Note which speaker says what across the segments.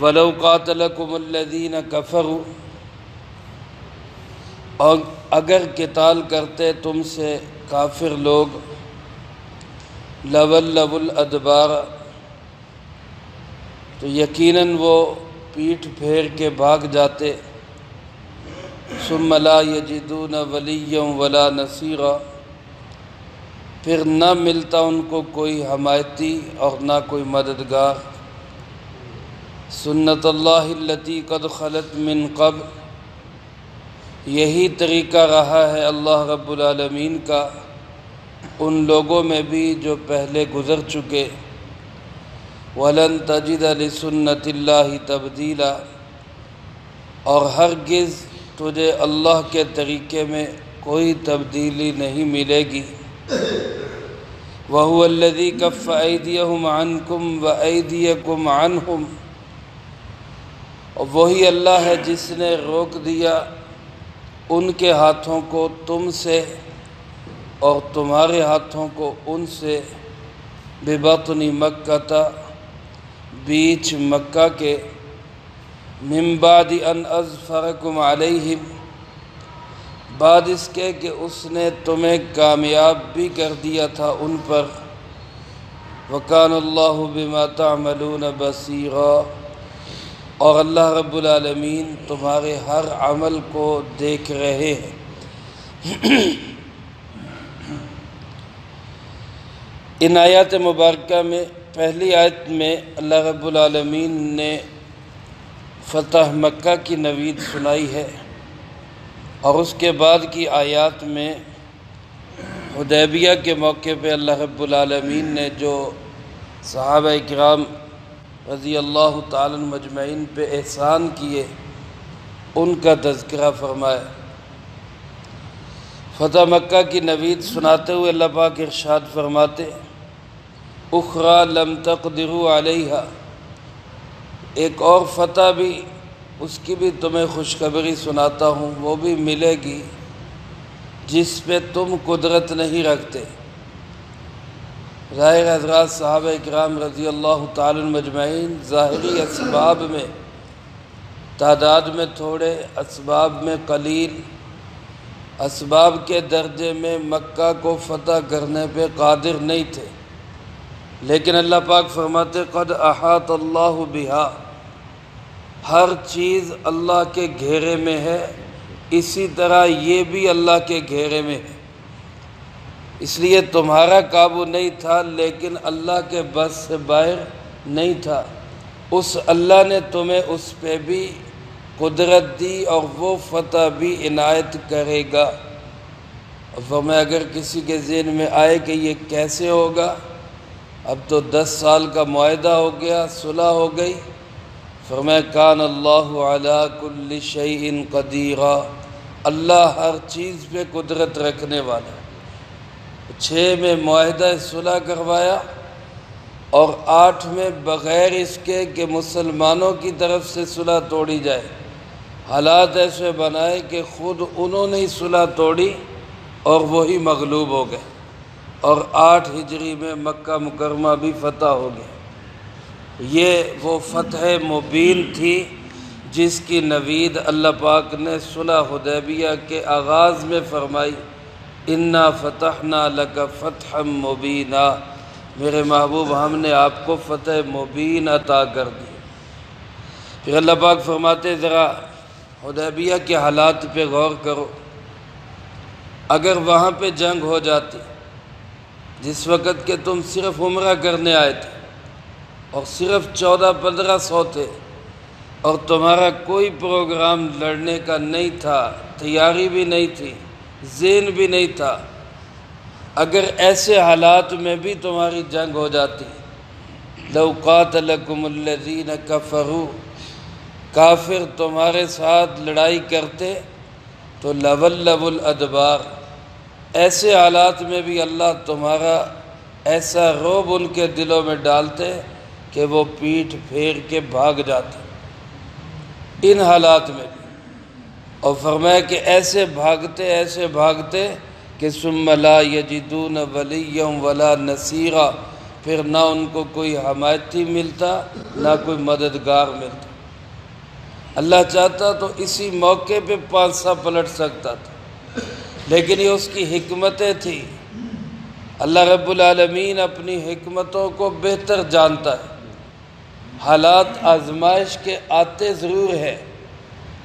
Speaker 1: وَلَوْ قَاتَلَكُمُ الَّذِينَ كَفَرُوا، اور اگر قتال کرتے تم سے کافر لوگ، لَوَلَّوُا الْأَدْبَارَ، تو یقیناً وہ پیٹھ پھیر کے بھاگ جاتے، ثُمَّ لَا يَجِدُونَ وَلِيًّا وَلَا نَصِيرًا، پھر نہ ملتا ان کو کوئی حمایتی اور نہ کوئی مددگار۔ سنت اللہ التی قد خلت من قبل، یہی طریقہ رہا ہے اللہ رب العالمین کا ان لوگوں میں بھی جو پہلے گزر چکے۔ وَلَن تَجِدَ لِسُنَّتِ اللَّهِ تَبْدِيلًا، اور ہرگز تجھے اللہ کے طریقے میں کوئی تبدیلی نہیں ملے گی۔ وَهُوَ الَّذِي كَفَّ أَيْدِيَهُمْ عَنْكُمْ وَأَيْدِيَكُمْ عَنْهُمْ، اور وہی اللہ ہے جس نے روک دیا ان کے ہاتھوں کو تم سے اور تمہارے ہاتھوں کو ان سے، بِبَطْنِ مَکَّۃَ، بیچ مکہ کے، مِن بَعْدِ أَنْ أَظْفَرَكُمْ عَلَيْهِمْ، بعد اس کے کہ اس نے تمہیں کامیاب بھی کر دیا تھا ان پر۔ وَكَانَ اللَّهُ بِمَا تَعْمَلُونَ بَصِيرًا، اور اللہ رب العالمین تمہارے ہر عمل کو دیکھ رہے ہیں۔ ان آیات مبارکہ میں پہلی آیت میں اللہ رب العالمین نے فتح مکہ کی نوید سنائی ہے، اور اس کے بعد کی آیات میں حدیبیہ کے موقع پہ اللہ رب العالمین نے جو صحابہ کرام رضی اللہ تعالیٰ عنہم مجمعین پہ احسان کیے ان کا تذکرہ فرمایا۔ فتح مکہ کی نوید سناتے ہوئے اللہ پاک ارشاد فرماتے، اخری لم تقدروا علیہا، ایک اور فتح بھی، اس کی بھی تمہیں خوشخبری سناتا ہوں، وہ بھی ملے گی جس پہ تم قدرت نہیں رکھتے۔ ظاہر حضرات صحابہ کرام رضی اللہ تعالیٰ عنہم مجمعین ظاہری اسباب میں تعداد میں تھوڑے، اسباب میں قلیل، اسباب کے درجے میں مکہ کو فتح کرنے پہ قادر نہیں تھے، لیکن اللہ پاک فرماتے قد احاط اللہ بہا، ہر چیز اللہ کے گھیرے میں ہے، اسی طرح یہ بھی اللہ کے گھیرے میں ہے، اس لیے تمہارا قابو نہیں تھا، لیکن اللہ کے بس سے باہر نہیں تھا۔ اس اللہ نے تمہیں اس پہ بھی قدرت دی اور وہ فتح بھی عنایت کرے گا۔ فرمایا اگر کسی کے ذہن میں آئے کہ یہ کیسے ہوگا، اب تو 10 سال کا معاہدہ ہو گیا، صلح ہو گئی، فرمایا کان اللہ علی کل شیء قدیرا، اللہ ہر چیز پہ قدرت رکھنے والا ہے۔ 6 میں معاہدہ صلح کروایا، اور 8 میں بغیر اس کے کہ مسلمانوں کی طرف سے صلح توڑی جائے، حالات ایسے بنائے کہ خود انہوں نے ہی صلح توڑی اور وہی مغلوب ہو گئے، اور 8 ہجری میں مکہ مکرمہ بھی فتح ہو گیا۔ یہ وہ فتح مبین تھی جس کی نوید اللہ پاک نے صلح حدیبیہ کے آغاز میں فرمائی، انا فتحنا لک فتحا مبینا، میرے محبوب ہم نے آپ کو فتح مبین عطا کر دی۔ پھر اللہ پاک فرماتے ذرا حدیبیہ کے حالات پہ غور کرو، اگر وہاں پہ جنگ ہو جاتی جس وقت کہ تم صرف عمرہ کرنے آئے تھے اور صرف 1400-1500 تھے اور تمہارا کوئی پروگرام لڑنے کا نہیں تھا، تیاری بھی نہیں تھی، ذہن بھی نہیں تھا، اگر ایسے حالات میں بھی تمہاری جنگ ہو جاتی، لو قاتلکم الذین کفروا، کافر تمہارے ساتھ لڑائی کرتے تو لولوا الادبار، ایسے حالات میں بھی اللہ تمہارا ایسا رعب ان کے دلوں میں ڈالتے کہ وہ پیٹھ پھیر کے بھاگ جاتے ان حالات میں بھی، اور فرمایا کہ ایسے بھاگتے کہ ثم لا یجدون ولیا ولا نصیرا، پھر نہ ان کو کوئی حمایتی ملتا نہ کوئی مددگار ملتا۔ اللہ چاہتا تو اسی موقع پہ پانسا پلٹ سکتا تھا، لیکن یہ اس کی حکمتیں تھیں۔ اللہ رب العالمین اپنی حکمتوں کو بہتر جانتا ہے۔ حالات آزمائش کے آتے ضرور ہے،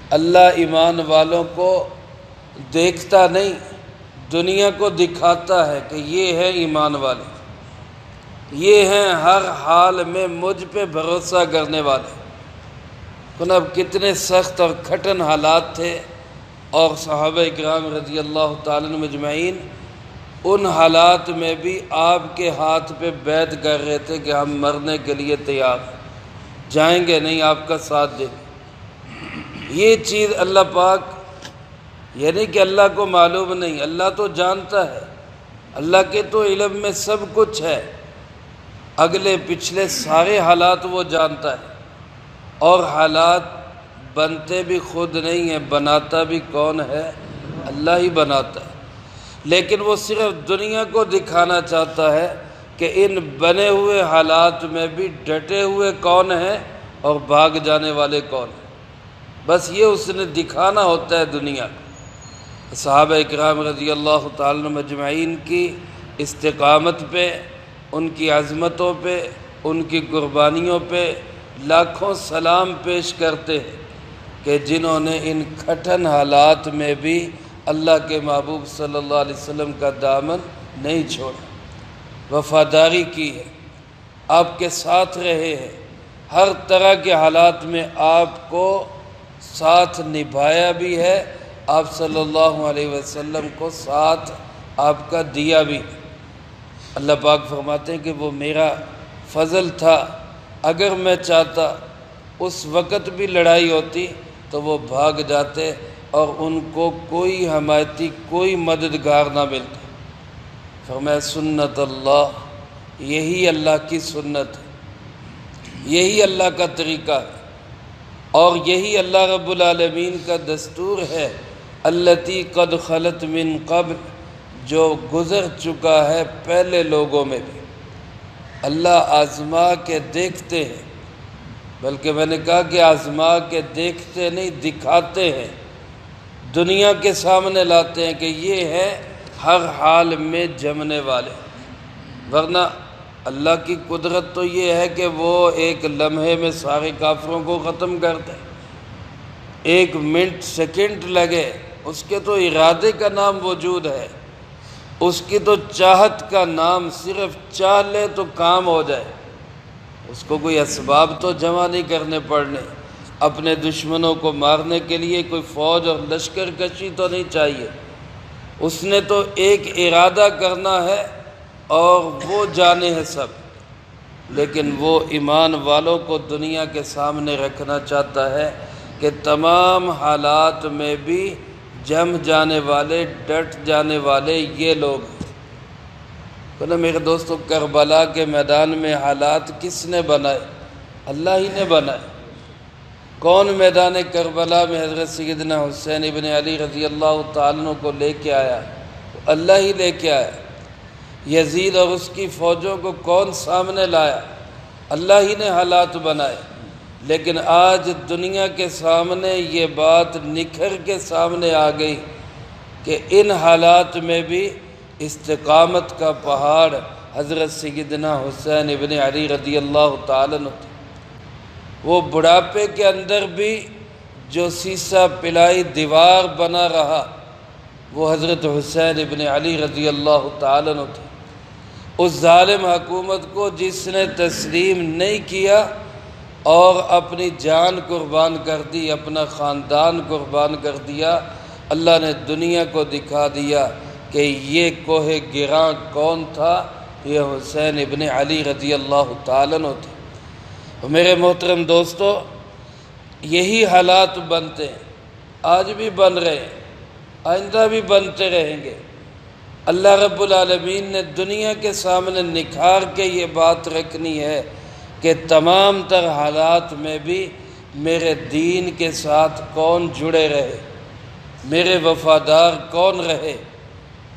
Speaker 1: اللہ ایمان والوں کو دیکھتا نہیں، دنیا کو دکھاتا ہے کہ یہ ہے ایمان والے، یہ ہیں ہر حال میں مجھ پہ بھروسہ کرنے والے۔ اب کتنے سخت اور کھٹن حالات تھے، اور صحابہ اکرام رضی اللہ تعالیٰ عنہم اجمعین ان حالات میں بھی آپ کے ہاتھ پہ بیعت کر رہے تھے کہ ہم مرنے کے لیے تیار ہیں، جائیں گے نہیں، آپ کا ساتھ دیں گے۔ یہ چیز اللہ پاک، یعنی کہ اللہ کو معلوم نہیں، اللہ تو جانتا ہے، اللہ کے تو علم میں سب کچھ ہے، اگلے پچھلے سارے حالات وہ جانتا ہے، اور حالات بنتے بھی خود نہیں ہیں، بناتا بھی کون ہے؟ اللہ ہی بناتا ہے۔ لیکن وہ صرف دنیا کو دکھانا چاہتا ہے کہ ان بنے ہوئے حالات میں بھی ڈٹے ہوئے کون ہیں اور بھاگ جانے والے کون ہیں، بس یہ اس نے دکھانا ہوتا ہے دنیا کو۔ صحابہ اکرام رضی اللہ تعالیٰ عنہم اجمعین کی استقامت پہ، ان کی عظمتوں پہ، ان کی قربانیوں پہ لاکھوں سلام پیش کرتے ہیں کہ جنہوں نے ان کھٹن حالات میں بھی اللہ کے محبوب صلی اللہ علیہ وسلم کا دامن نہیں چھوڑا، وفاداری کی ہے، آپ کے ساتھ رہے ہیں، ہر طرح کے حالات میں آپ کو ساتھ نبھایا بھی ہے، آپ صلی اللہ علیہ وسلم کو ساتھ آپ کا دیا بھی۔ اللہ پاک فرماتے ہیں کہ وہ میرا فضل تھا، اگر میں چاہتا اس وقت بھی لڑائی ہوتی تو وہ بھاگ جاتے اور ان کو کوئی حمایتی، کوئی مددگار نہ ملتا۔ فرمایا سنت اللہ، یہی اللہ کی سنت ہے، یہی اللہ کا طریقہ ہے، اور یہی اللہ رب العالمین کا دستور ہے، التی قد خلت من قبل، جو گزر چکا ہے پہلے لوگوں میں بھی۔ اللہ آزما کے دیکھتے ہیں، بلکہ میں نے کہا کہ آزما کے دیکھتے نہیں، دکھاتے ہیں، دنیا کے سامنے لاتے ہیں کہ یہ ہے ہر حال میں جمنے والے۔ ورنہ اللہ کی قدرت تو یہ ہے کہ وہ ایک لمحے میں سارے کافروں کو ختم کر دے، ایک منٹ سیکنڈ لگے، اس کے تو ارادے کا نام وجود ہے، اس کی تو چاہت کا نام، صرف چاہ لے تو کام ہو جائے، اس کو کوئی اسباب تو جمع نہیں کرنے پڑنے، اپنے دشمنوں کو مارنے کے لیے کوئی فوج اور لشکر کشی تو نہیں چاہیے، اس نے تو ایک ارادہ کرنا ہے اور وہ جانے ہے سب۔ لیکن وہ ایمان والوں کو دنیا کے سامنے رکھنا چاہتا ہے کہ تمام حالات میں بھی جم جانے والے، ڈٹ جانے والے یہ لوگ ہیں۔ تو میرے دوستو، کربلا کے میدان میں حالات کس نے بنائے؟ اللہ ہی نے بنائے۔ کون میدان کربلا میں حضرت سیدنا حسین ابن علی رضی اللہ تعالیٰ عنہ کو لے کے آیا؟ اللہ ہی لے کے آیا۔ یزید اور اس کی فوجوں کو کون سامنے لایا؟ اللہ ہی نے حالات بنائے۔ لیکن آج دنیا کے سامنے یہ بات نکھر کے سامنے آ گئی کہ ان حالات میں بھی استقامت کا پہاڑ حضرت سیدنا حسین ابن علی رضی اللہ تعالیٰ عنہ تھے۔ وہ بڑھاپے کے اندر بھی جو سیسا پلائی دیوار بنا رہا، وہ حضرت حسین ابن علی رضی اللہ تعالیٰ عنہ تھے۔ اس ظالم حکومت کو جس نے تسلیم نہیں کیا اور اپنی جان قربان کر دی، اپنا خاندان قربان کر دیا، اللہ نے دنیا کو دکھا دیا کہ یہ کوہ گراں کون تھا؟ یہ حسین ابن علی رضی اللہ تعالیٰ عنہ تھے۔ میرے محترم دوستو، یہی حالات بنتے ہیں، آج بھی بن رہے ہیں، آئندہ بھی بنتے رہیں گے۔ اللہ رب العالمین نے دنیا کے سامنے نکھار کے یہ بات رکھنی ہے کہ تمام تر حالات میں بھی میرے دین کے ساتھ کون جڑے رہے، میرے وفادار کون رہے،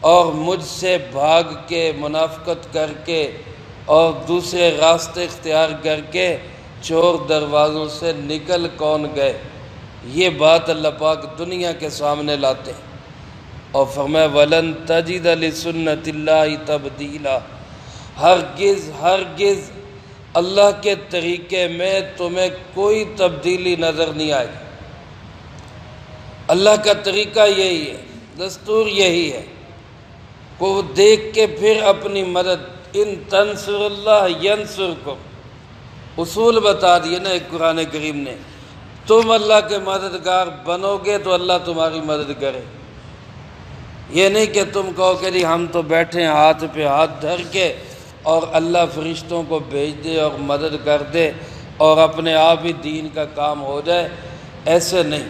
Speaker 1: اور مجھ سے بھاگ کے، منافقت کر کے اور دوسرے راستے اختیار کر کے چور دروازوں سے نکل کون گئے۔ یہ بات اللہ پاک دنیا کے سامنے لاتے ہیں اور فرمایا وَلَن تَجِدَ لِسُنَّتِ اللَّهِ تَبْدِيلًا، ہرگز اللہ کے طریقے میں تمہیں کوئی تبدیلی نظر نہیں آئے گی۔ اللہ کا طریقہ یہی ہے، دستور یہی ہے کو دیکھ کے پھر اپنی مدد، ان تنصر اللہ ینصرکم، اصول بتا دیے نا ایک قرآن کریم نے، تم اللہ کے مددگار بنو گے تو اللہ تمہاری مدد کرے۔ یہ نہیں کہ تم کہو کہ جی ہم تو بیٹھے ہیں ہاتھ پہ ہاتھ دھر کے اور اللہ فرشتوں کو بھیج دے اور مدد کر دے اور اپنے آپ ہی دین کا کام ہو جائے، ایسے نہیں۔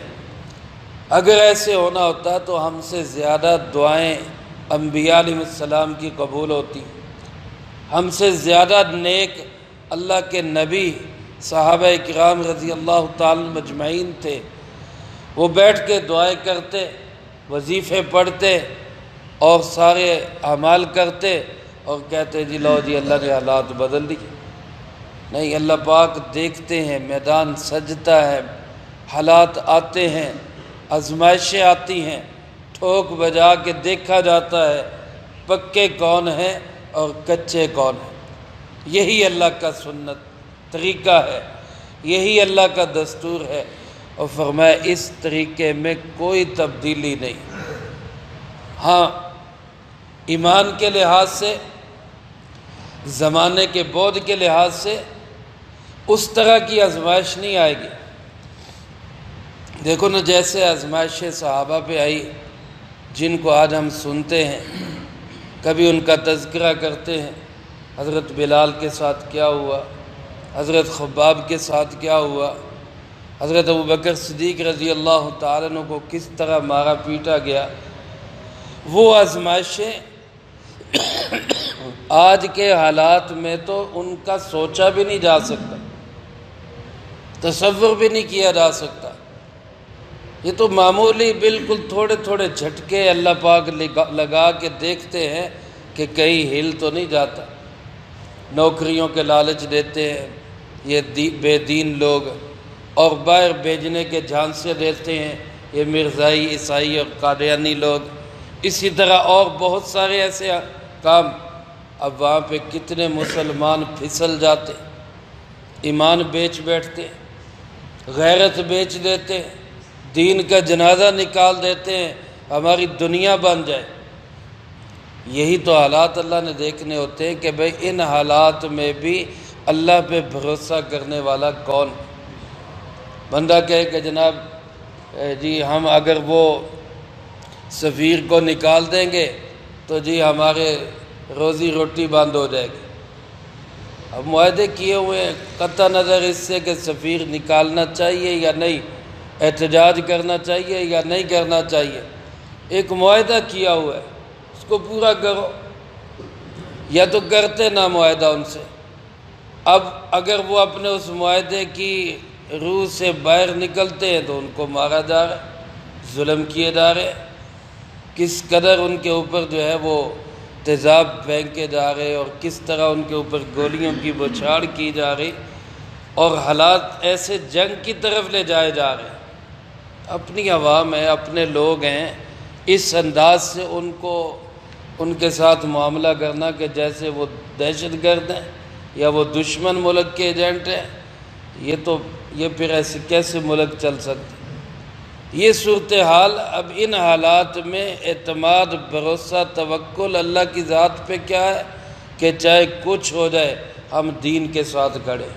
Speaker 1: اگر ایسے ہونا ہوتا تو ہم سے زیادہ دعائیں انبیاء علیہ السلام کی قبول ہوتی، ہم سے زیادہ نیک اللہ کے نبی صحابہ کرام رضی اللہ تعالی مجمعین تھے، وہ بیٹھ کے دعائیں کرتے، وظیفے پڑھتے اور سارے اعمال کرتے اور کہتے جی لو جی اللہ نے حالات بدل دیے۔ نہیں، اللہ پاک دیکھتے ہیں، میدان سجتا ہے، حالات آتے ہیں، آزمائشیں آتی ہیں، ٹھوک بجا کے دیکھا جاتا ہے پکے کون ہیں اور کچے کون ہیں۔ یہی اللہ کا سنت طریقہ ہے، یہی اللہ کا دستور ہے، اور فرمایا اس طریقے میں کوئی تبدیلی نہیں۔ ہاں، ایمان کے لحاظ سے، زمانے کے بعد کے لحاظ سے اس طرح کی آزمائش نہیں آئے گی۔ دیکھو نا، جیسے آزمائش صحابہ پہ آئی جن کو آج ہم سنتے ہیں، کبھی ان کا تذکرہ کرتے ہیں، حضرت بلال کے ساتھ کیا ہوا، حضرت خباب کے ساتھ کیا ہوا، حضرت ابوبکر صدیق رضی اللہ تعالیٰ عنہ کو کس طرح مارا پیٹا گیا۔ وہ آزمائشیں آج کے حالات میں تو ان کا سوچا بھی نہیں جا سکتا، تصور بھی نہیں کیا جا سکتا۔ یہ تو معمولی بالکل تھوڑے تھوڑے جھٹکے اللہ پاک لگا کے دیکھتے ہیں کہ کہیں ہل تو نہیں جاتا۔ نوکریوں کے لالچ دیتے ہیں یہ بے دین لوگ، اور باہر بھیجنے کے جھانسے دیتے ہیں یہ مرزائی، عیسائی اور قادیانی لوگ۔ اسی طرح اور بہت سارے ایسے کام، اب وہاں پہ کتنے مسلمان پھسل جاتے، ایمان بیچ بیٹھتے، غیرت بیچ دیتے، دین کا جنازہ نکال دیتے ہیں، ہماری دنیا بن جائے۔ یہی تو حالات اللہ نے دیکھنے ہوتے ہیں کہ بھئی ان حالات میں بھی اللہ پہ بھروسہ کرنے والا کون ہے۔ بندہ کہے کہ جناب جی ہم اگر وہ سفیر کو نکال دیں گے تو جی ہمارے روزی روٹی بند ہو جائے گی۔ اب معاہدے کیے ہوئے ہیں، قطع نظر اس سے کہ سفیر نکالنا چاہیے یا نہیں، احتجاج کرنا چاہیے یا نہیں کرنا چاہیے، ایک معاہدہ کیا ہوا ہے، اس کو پورا کرو، یا تو کرتے نہ معاہدہ ان سے۔ اب اگر وہ اپنے اس معاہدے کی روح سے باہر نکلتے ہیں تو ان کو مارا جا رہا ہے، ظلم کیے جا رہے ہیں، کس قدر ان کے اوپر جو ہے وہ تیزاب پھینکے جا رہے اور کس طرح ان کے اوپر گولیوں کی بوچھاڑ کی جا رہی، اور حالات ایسے جنگ کی طرف لے جائے جا رہے ہیں۔ اپنی عوام ہے، اپنے لوگ ہیں، اس انداز سے ان کے ساتھ معاملہ کرنا کہ جیسے وہ دہشت گرد ہیں یا وہ دشمن ملک کے ایجنٹ ہیں، یہ پھر ایسے کیسے ملک چل سکتے؟ یہ صورتحال اب ان حالات میں اعتماد، بھروسہ، توکل اللہ کی ذات پہ کیا ہے کہ چاہے کچھ ہو جائے ہم دین کے ساتھ کھڑے،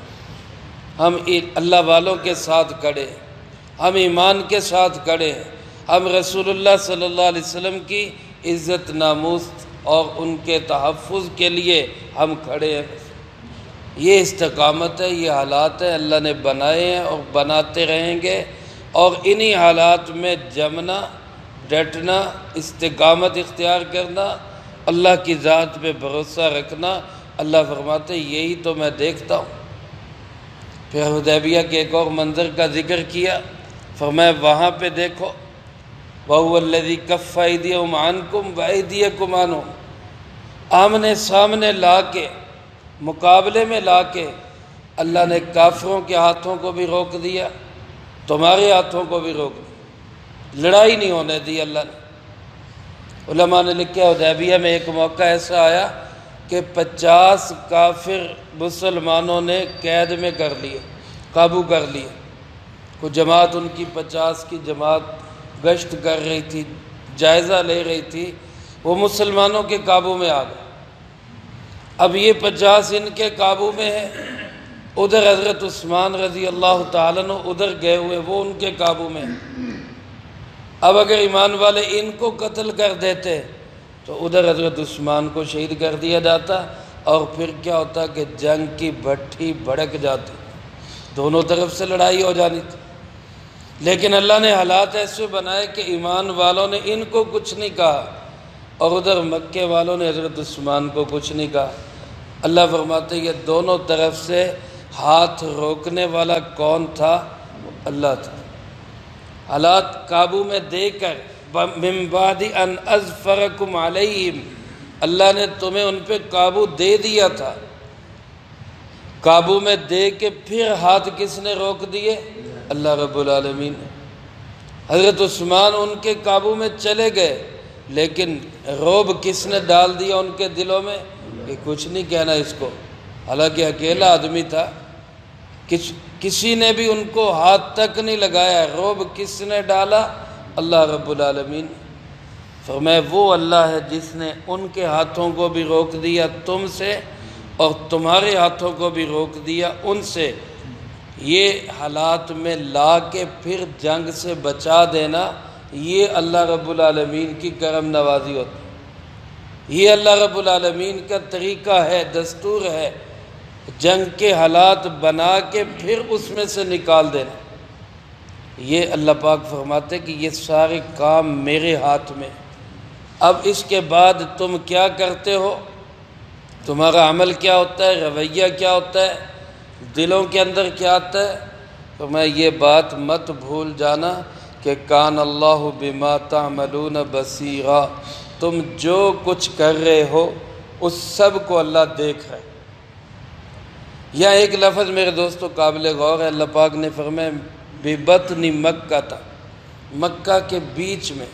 Speaker 1: ہم اللہ والوں کے ساتھ کھڑے، ہم ایمان کے ساتھ کھڑے، ہم رسول اللہ صلی اللہ علیہ وسلم کی عزت ناموس اور ان کے تحفظ کے لیے ہم کھڑے ہیں۔ یہ استقامت ہے، یہ حالات ہیں اللہ نے بنائے ہیں اور بناتے رہیں گے، اور انہی حالات میں جمنا، ڈٹنا، استقامت اختیار کرنا، اللہ کی ذات پہ بھروسہ رکھنا۔ اللہ فرماتے یہی تو میں دیکھتا ہوں۔ پھر حدیبیہ کے ایک اور منظر کا ذکر کیا، فرمایا وہاں پہ دیکھو وَهُوَ الَّذِي كَفَّ أَيْدِيَهُمْ عَنْكُمْ وَأَيْدِيَكُمْ عَنْهُمْ، آمنے سامنے لا کے، مقابلے میں لا کے اللہ نے کافروں کے ہاتھوں کو بھی روک دیا، تمہارے ہاتھوں کو بھی روک دی، لڑائی نہیں ہونے دی اللہ نے۔ علماء نے لکھا حدیبیہ میں ایک موقع ایسا آیا کہ 50 کافر مسلمانوں نے قید میں کر لیے، قابو کر لیے۔ کوئی جماعت ان کی 50 کی جماعت گشت کر رہی تھی، جائزہ لے رہی تھی، وہ مسلمانوں کے قابو میں آ گئے۔ اب یہ 50 ان کے قابو میں ہے، ادھر حضرت عثمان رضی اللہ تعالیٰ عنہ ادھر گئے ہوئے، وہ ان کے قابو میں ہیں۔ اب اگر ایمان والے ان کو قتل کر دیتے تو ادھر حضرت عثمان کو شہید کر دیا جاتا، اور پھر کیا ہوتا کہ جنگ کی بھٹی بھڑک جاتی، دونوں طرف سے لڑائی ہو جانی تھی۔ لیکن اللہ نے حالات ایسے بنائے کہ ایمان والوں نے ان کو کچھ نہیں کہا، اور ادھر مکے والوں نے حضرت عثمان کو کچھ نہیں کہا۔ اللہ فرماتے یہ دونوں طرف سے ہاتھ روکنے والا کون تھا؟ اللہ تھا۔ حالات قابو میں دے کر من بعد ان اظفرکم علیہم، اللہ نے تمہیں ان پہ قابو دے دیا تھا، قابو میں دے کے پھر ہاتھ کس نے روک دیے؟ اللہ رب العالمین نے۔ حضرت عثمان ان کے قابو میں چلے گئے، لیکن رعب کس نے ڈال دیا ان کے دلوں میں کہ کچھ نہیں کہنا اس کو، حالانکہ اکیلا آدمی تھا، کسی نے بھی ان کو ہاتھ تک نہیں لگایا۔ رعب کس نے ڈالا؟ اللہ رب العالمین۔ فرمایا وہ اللہ ہے جس نے ان کے ہاتھوں کو بھی روک دیا تم سے، اور تمہارے ہاتھوں کو بھی روک دیا ان سے۔ یہ حالات میں لا کے پھر جنگ سے بچا دینا، یہ اللہ رب العالمین کی کرم نوازی ہوتی، یہ اللہ رب العالمین کا طریقہ ہے، دستور ہے، جنگ کے حالات بنا کے پھر اس میں سے نکال دینا۔ یہ اللہ پاک فرماتے کہ یہ سارے کام میرے ہاتھ میں۔ اب اس کے بعد تم کیا کرتے ہو، تمہارا عمل کیا ہوتا ہے، رویہ کیا ہوتا ہے، دلوں کے اندر کیا آتا ہے؟ تو میں یہ بات مت بھول جانا کہ کان اللہ بما تعملون بصیرا، تم جو کچھ کر رہے ہو اس سب کو اللہ دیکھ رہا ہے۔ یہاں ایک لفظ میرے دوستو قابل غور ہے، اللہ پاک نے فرمایا ببطن مکہ تھا، مکہ کے بیچ میں۔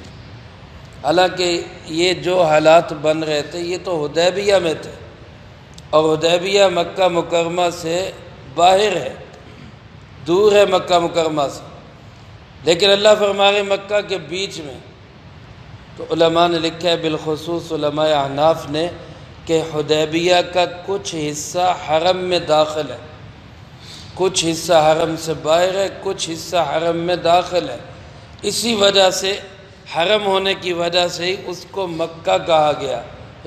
Speaker 1: حالانکہ یہ جو حالات بن رہے تھے یہ تو حدیبیہ میں تھے، اور حدیبیہ مکہ مکرمہ سے باہر ہے، دور ہے مکہ مکرمہ سے، لیکن اللہ فرما رہے مکہ کے بیچ میں۔ تو علماء نے لکھا ہے، بالخصوص علماء احناف نے، کہ حدیبیہ کا کچھ حصہ حرم میں داخل ہے، کچھ حصہ حرم سے باہر ہے، کچھ حصہ حرم میں داخل ہے۔ اسی وجہ سے حرم ہونے کی وجہ سے ہی اس کو مکہ کہا گیا،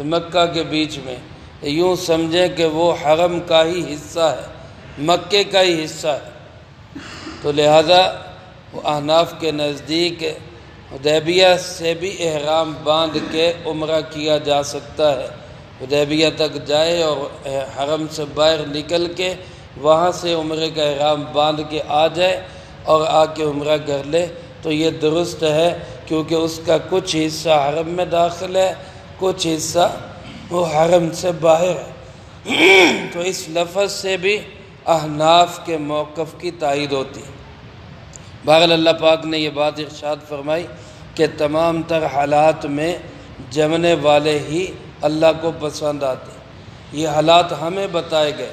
Speaker 1: مکہ کے بیچ میں۔ یوں سمجھیں کہ وہ حرم کا ہی حصہ ہے، مکے کا ہی حصہ ہے۔ تو لہذا وہ احناف کے نزدیک حدیبیہ سے بھی احرام باندھ کے عمرہ کیا جا سکتا ہے، حدیبیہ تک جائے اور حرم سے باہر نکل کے وہاں سے عمرے کا احرام باندھ کے آ جائے اور آ کے عمرہ کر لے، تو یہ درست ہے، کیونکہ اس کا کچھ حصہ حرم میں داخل ہے، کچھ حصہ وہ حرم سے باہر ہے۔ تو اس لفظ سے بھی احناف کے موقف کی تائید ہوتی ہے۔ بہرحال اللہ پاک نے یہ بات ارشاد فرمائی کہ تمام تر حالات میں جمنے والے ہی اللہ کو پسند آتے ہیں۔ یہ حالات ہمیں بتائے گئے،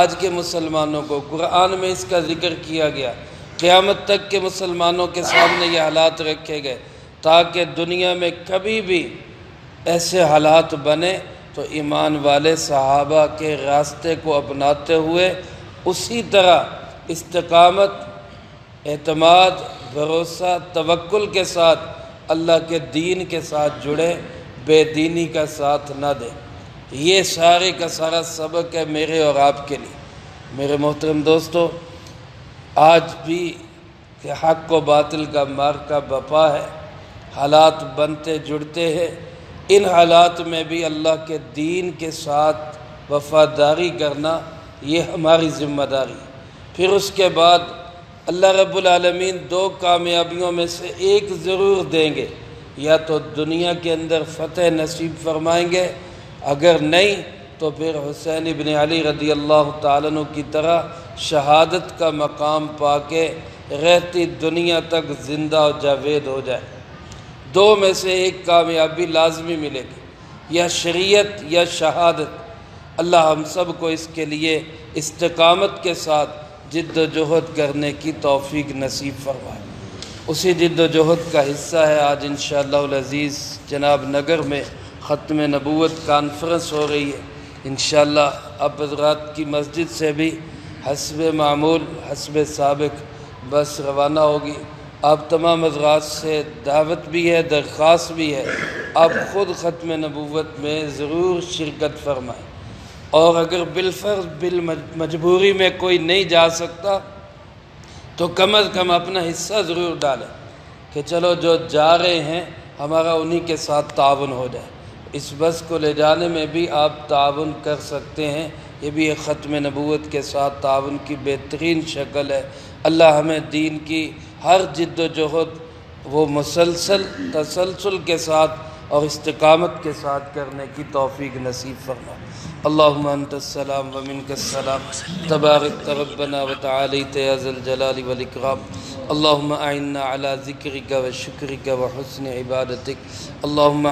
Speaker 1: آج کے مسلمانوں کو قرآن میں اس کا ذکر کیا گیا، قیامت تک کے مسلمانوں کے سامنے یہ حالات رکھے گئے، تاکہ دنیا میں کبھی بھی ایسے حالات بنے تو ایمان والے صحابہ کے راستے کو اپناتے ہوئے اسی طرح استقامت، اعتماد، بھروسہ، توکل کے ساتھ اللہ کے دین کے ساتھ جڑے، بے دینی کا ساتھ نہ دیں۔ یہ سارے کا سارا سبق ہے میرے اور آپ کے لیے۔ میرے محترم دوستو، آج بھی کہ حق و باطل کا معرکہ بپا ہے، حالات بنتے جڑتے ہیں، ان حالات میں بھی اللہ کے دین کے ساتھ وفاداری کرنا یہ ہماری ذمہ داری ہے۔ پھر اس کے بعد اللہ رب العالمین دو کامیابیوں میں سے ایک ضرور دیں گے، یا تو دنیا کے اندر فتح نصیب فرمائیں گے، اگر نہیں تو پھر حسین ابن علی رضی اللہ تعالیٰ عنہ کی طرح شہادت کا مقام پا کے رہتی دنیا تک زندہ و جاوید ہو جائے۔ دو میں سے ایک کامیابی لازمی ملے گی، یا شریعت یا شہادت۔ اللہ ہم سب کو اس کے لیے استقامت کے ساتھ جد و جہد کرنے کی توفیق نصیب فرمائے۔ اسی جد و جہد کا حصہ ہے آج انشاءاللہ العزیز جناب نگر میں ختم نبوت کانفرنس ہو رہی ہے۔ انشاءاللہ آپ حضرات کی مسجد سے بھی حسب معمول حسب سابق بس روانہ ہوگی۔ آپ تمام حضرات سے دعوت بھی ہے، درخواست بھی ہے، آپ خود ختم نبوت میں ضرور شرکت فرمائیں، اور اگر بالفرض بالمجبوری میں کوئی نہیں جا سکتا تو کم از کم اپنا حصہ ضرور ڈالیں کہ چلو جو جا رہے ہیں ہمارا انہی کے ساتھ تعاون ہو جائے۔ اس بس کو لے جانے میں بھی آپ تعاون کر سکتے ہیں، یہ بھی ایک ختم نبوت کے ساتھ تعاون کی بہترین شکل ہے۔ اللہ ہمیں دین کی ہر جد و جہد وہ مسلسل تسلسل کے ساتھ اور استقامت کے ساتھ کرنے کی توفیق نصیب فرما۔ اللہم انت السلام ومنک السلام تبارک ربنا وتعالیت یا ذا الجلال والاکرام۔ اللہم اعنا علی ذکرک و شکرک و حسن عبادتک۔ اللہم